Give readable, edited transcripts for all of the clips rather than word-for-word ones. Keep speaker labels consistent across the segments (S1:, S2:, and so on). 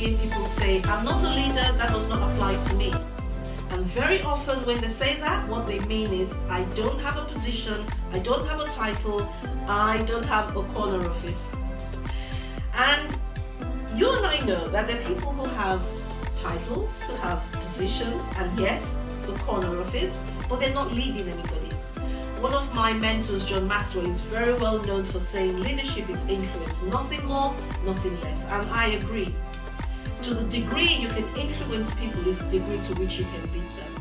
S1: hear people say, I'm not a leader, that does not apply to me. And very often when they say that, what they mean is, I don't have a position, I don't have a title, I don't have a corner office. And you and I know that there are people who have titles, who have positions, and yes, the corner office, but they're not leading anybody. One of my mentors, John Maxwell, is very well known for saying leadership is influence, nothing more, nothing less. And I agree. To the degree you can influence people is the degree to which you can lead them.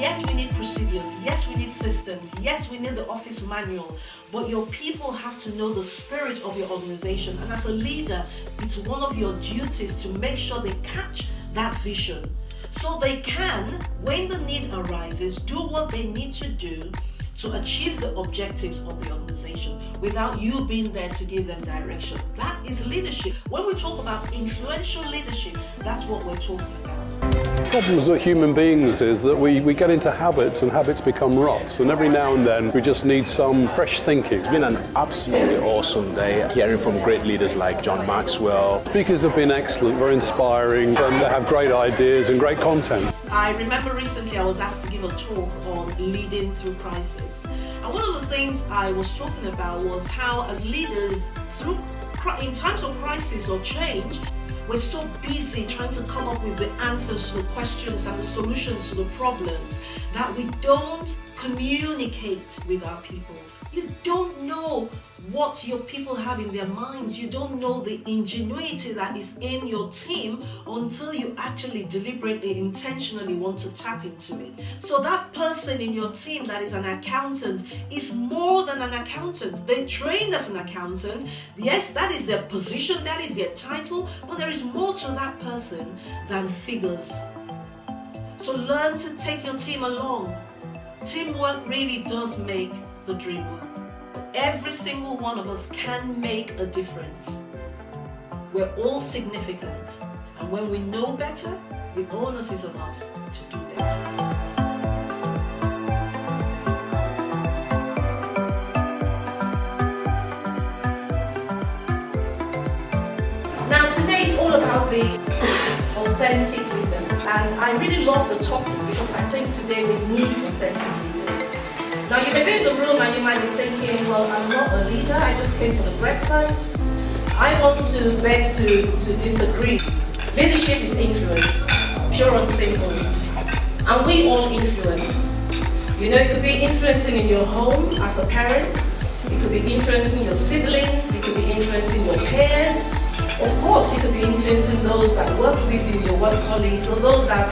S1: Yes, we need procedures. Yes, we need systems. Yes, we need the office manual. But your people have to know the spirit of your organization. And as a leader, it's one of your duties to make sure they catch that vision. So they can, when the need arises, do what they need to do to achieve the objectives of the organization without you being there to give them direction. That is leadership. When we talk about influential leadership, that's what we're talking about.
S2: The problems with human beings is that we get into habits and habits become ruts, and every now and then we just need some fresh thinking.
S3: It's been an absolutely awesome day, hearing from great leaders like John Maxwell.
S2: Speakers have been excellent, very inspiring, and they have great ideas and great content.
S1: I remember recently I was asked to give a talk on leading through crisis. And one of the things I was talking about was how as leaders, in times of crisis or change, we're so busy trying to come up with the answers to the questions and the solutions to the problems that we don't communicate with our people. You don't know what your people have in their minds. You don't know the ingenuity that is in your team until you actually deliberately, intentionally want to tap into it. So that person in your team that is an accountant is more than an accountant. They're trained as an accountant. Yes, that is their position, that is their title, but there is more to that person than figures. So learn to take your team along. Teamwork really does make the dream work. Every single one of us can make a difference. We're all significant. And when we know better, the onus is on us to do better.
S4: Now today is all about the authentic leader, and I really love the topic because I think today we need authentic leaders. Now you may be in the room and you might be thinking, well, I'm not a leader, I just came for the breakfast. I want to beg to disagree. Leadership is influence, pure and simple. And we all influence. You know, it could be influencing in your home as a parent, it could be influencing your siblings, it could be influencing your peers. Of course, it could be influencing those that work with you, your work colleagues, or those that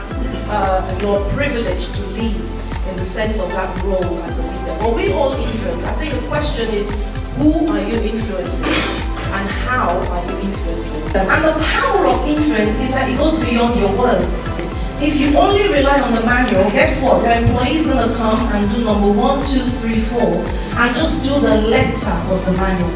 S4: you're privileged to lead in the sense of that role as a leader. But we all influence. I think the question is, who are you influencing and how are you influencing them? And the power of influence is that it goes beyond your words. If you only rely on the manual, guess what? Your employee is going to come and do number 1, 2, 3, 4 and just do the letter of the manual.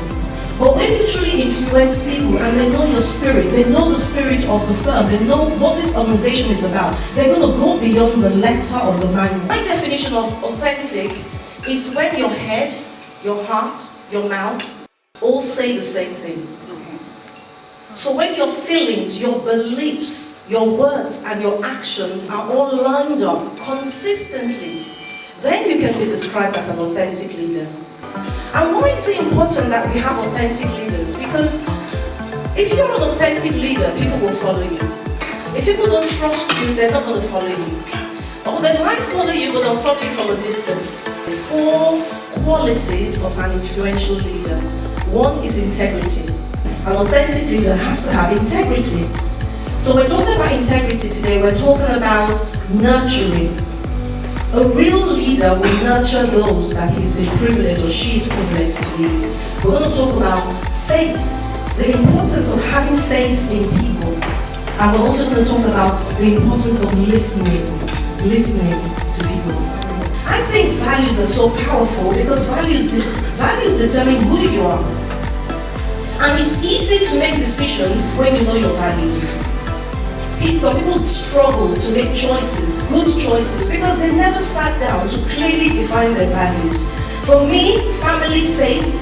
S4: But when you truly influence people and they know your spirit, they know the spirit of the firm, they know what this organization is about, they're going to go beyond the letter of the manual. My definition of authentic is when your head, your heart, your mouth all say the same thing. So when your feelings, your beliefs, your words and your actions are all lined up consistently, then you can be described as an authentic leader. And why is it important that we have authentic leaders? Because if you're an authentic leader, people will follow you. If people don't trust you, they're not going to follow you. Or they might follow you, but they'll follow you from a distance. 4 qualities of an influential leader. 1 is integrity. An authentic leader has to have integrity. So we're talking about integrity today. We're talking about nurturing. A real leader will nurture those that he's been privileged or she's privileged to lead. We're going to talk about faith, the importance of having faith in people. And we're also going to talk about the importance of listening to people. I think values are so powerful because values determine who you are. And it's easy to make decisions when you know your values. some people struggle to make choices, good choices, because they never sat down to clearly define their values. For me, family, faith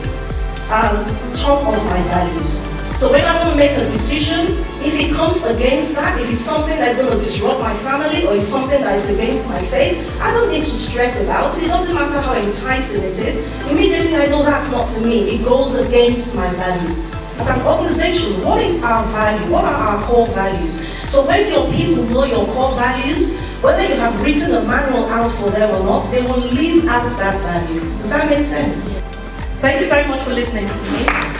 S4: are top of my values. So when I want to make a decision, if it comes against that, if it's something that's going to disrupt my family or it's something that is against my faith, I don't need to stress about it. It doesn't matter how enticing it is. Immediately I know that's not for me. It goes against my value. As an organization, what is our value? What are our core values? So when your people know your core values, whether you have written a manual out for them or not, they will live at that value. Does that make sense? Thank you very much for listening to me.